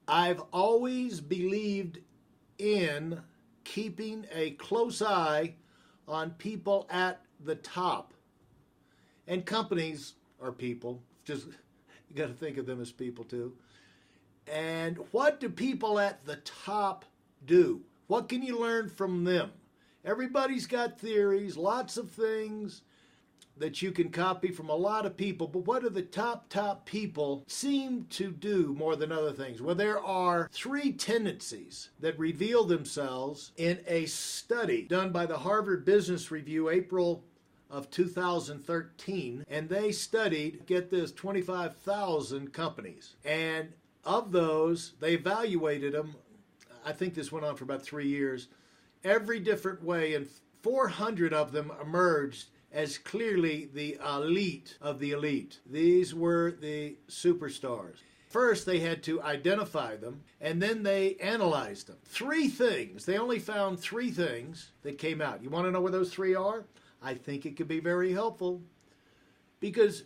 I've always believed in keeping a close eye on people at the top. And companies are people. Just you got to think of them as people too. And what do people at the top do? What can you learn from them? Everybody's got theories, lots of things that you can copy from a lot of people, but what do the top people seem to do more than other things? Well, there are 3 tendencies that reveal themselves in a study done by the Harvard Business Review, April of 2013, and they studied, get this, 25,000 companies. And of those, they evaluated them, I think this went on for about 3 years, every different way, and 400 of them emerged as clearly the elite of the elite. These were the superstars. First, they had to identify them, and then they analyzed them. 3 things. They only found 3 things that came out. You want to know where those 3 are? I think it could be very helpful, because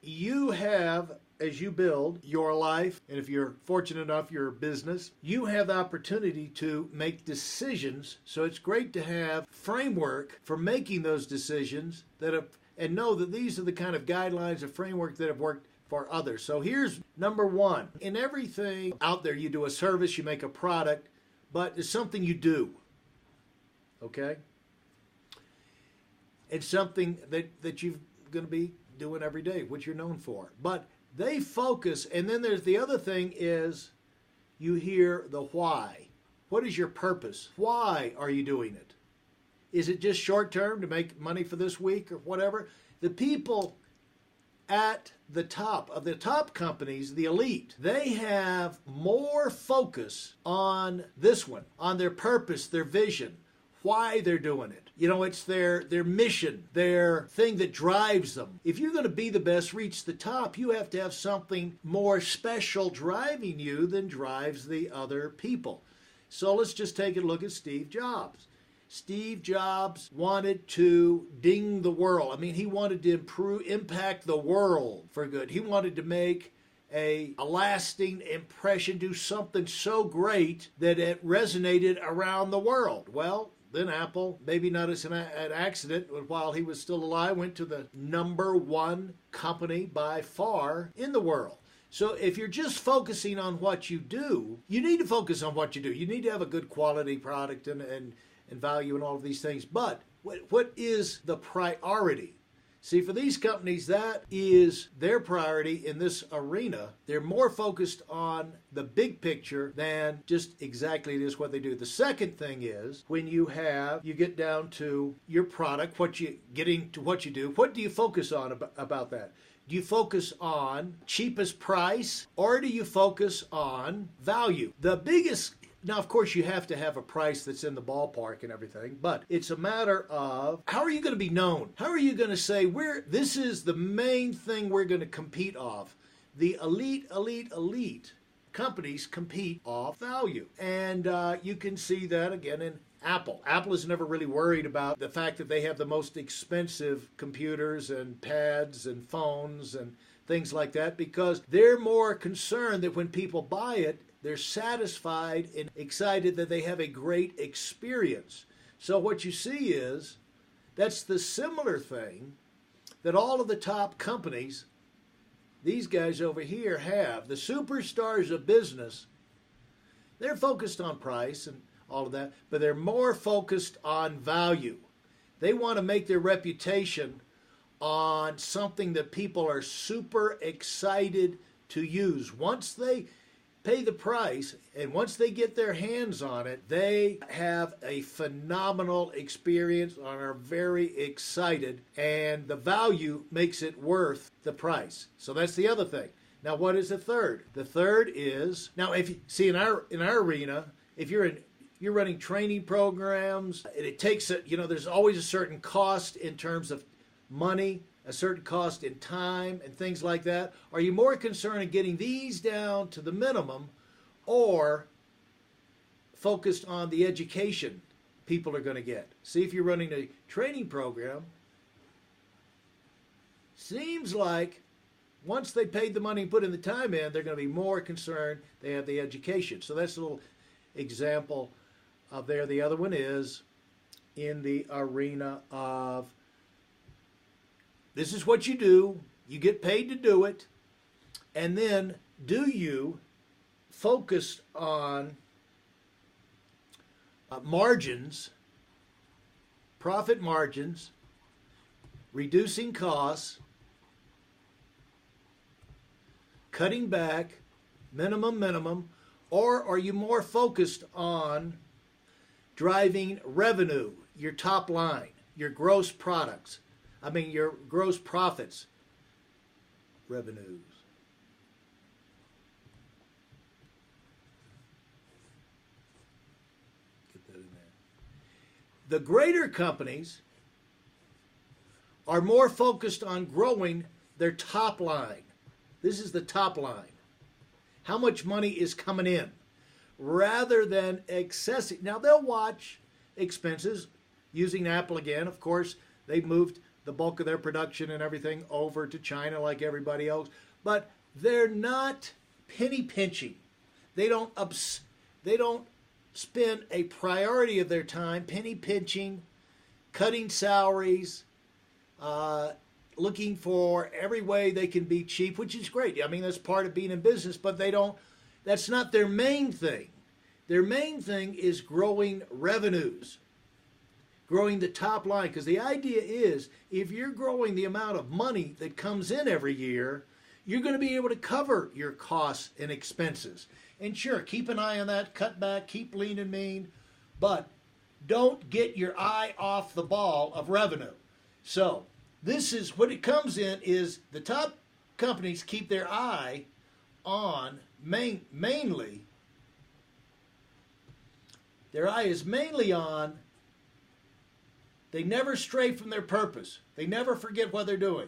you have, as you build your life, and if you're fortunate enough, your business, you have the opportunity to make decisions. So it's great to have framework for making those decisions and know that these are the kind of guidelines and framework that have worked for others. So here's number 1. In everything out there, you do a service, you make a product, but it's something you do. Okay? It's something that you're going to be doing every day, what you're known for. But they focus, and then there's the other thing is you hear the why. What is your purpose? Why are you doing it? Is it just short term to make money for this week or whatever? The people at the top of the top companies, the elite, they have more focus on this one, on their purpose, their vision, why they're doing it. You know, it's their mission, their thing that drives them. If you're going to be the best, reach the top, you have to have something more special driving you than drives the other people. So let's just take a look at Steve Jobs. Steve Jobs wanted to ding the world. I mean, he wanted to impact the world for good. He wanted to make a lasting impression, do something so great that it resonated around the world. Well, then Apple, maybe not as an accident, but while he was still alive, went to the number 1 company by far in the world. So if you're just focusing on what you do, you need to focus on what you do. You need to have a good quality product and value and all of these things. But what is the priority? See, for these companies, that is their priority in this arena. They're more focused on the big picture than just exactly this what they do. The second thing is when you get down to your product, getting to what you do, what do you focus on about that? Do you focus on cheapest price, or do you focus on value? Now, of course, you have to have a price that's in the ballpark and everything, but it's a matter of how are you going to be known? How are you going to say, this is the main thing we're going to compete off? The elite companies compete off value. And you can see that again in Apple. Apple is never really worried about the fact that they have the most expensive computers and pads and phones and things like that, because they're more concerned that when people buy it, they're satisfied and excited that they have a great experience. So what you see is that's the similar thing that all of the top companies, these guys over here, have. The superstars of business, they're focused on price and all of that, but they're more focused on value. They want to make their reputation on something that people are super excited to use. Once they pay the price, and once they get their hands on it, they have a phenomenal experience and are very excited, and the value makes it worth the price. So that's the other thing. Now, what is the third? The third is, now if you see in our arena, if you're running training programs, and it takes there's always a certain cost in terms of money, a certain cost in time and things like that. Are you more concerned in getting these down to the minimum, or focused on the education people are going to get? See, if you're running a training program, seems like once they paid the money and put in the time in, they're going to be more concerned they have the education. So that's a little example of there. The other one is in the arena of this is what you do, you get paid to do it, and then do you focus on margins, profit margins, reducing costs, cutting back, minimum, or are you more focused on driving revenue, your top line, your gross products, your gross profits, revenues. Get that in there. The greater companies are more focused on growing their top line. This is the top line. How much money is coming in rather than excessive. Now, they'll watch expenses using Apple again. Of course, they've moved the bulk of their production and everything over to China like everybody else. But they're not penny pinching. They don't spend a priority of their time penny pinching, cutting salaries, looking for every way they can be cheap, which is great. That's part of being in business, but that's not their main thing. Their main thing is growing revenues, growing the top line, because the idea is if you're growing the amount of money that comes in every year, you're going to be able to cover your costs and expenses. And sure, keep an eye on that, cut back, keep lean and mean, but don't get your eye off the ball of revenue. So this is what it comes in is the top companies keep their eye on mainly, their eye is mainly on, they never stray from their purpose. They never forget what they're doing.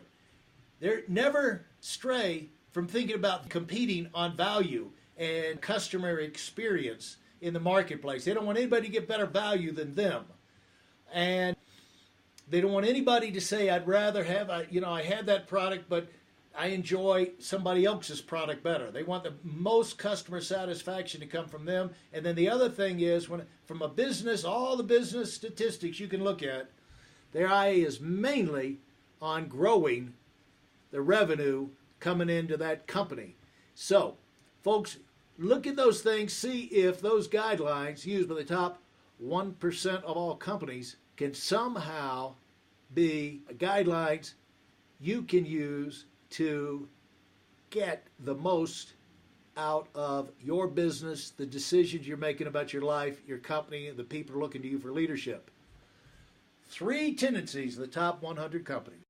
They never stray from thinking about competing on value and customer experience in the marketplace. They don't want anybody to get better value than them. And they don't want anybody to say, I'd rather have, I had that product, but I enjoy somebody else's product better. They want the most customer satisfaction to come from them. And then the other thing is, from a business, all the business statistics you can look at, their eye is mainly on growing the revenue coming into that company. So, folks, look at those things, see if those guidelines used by the top 1% of all companies can somehow be guidelines you can use to get the most out of your business, the decisions you're making about your life, your company, and the people who are looking to you for leadership. 3 tendencies of the top 100 companies.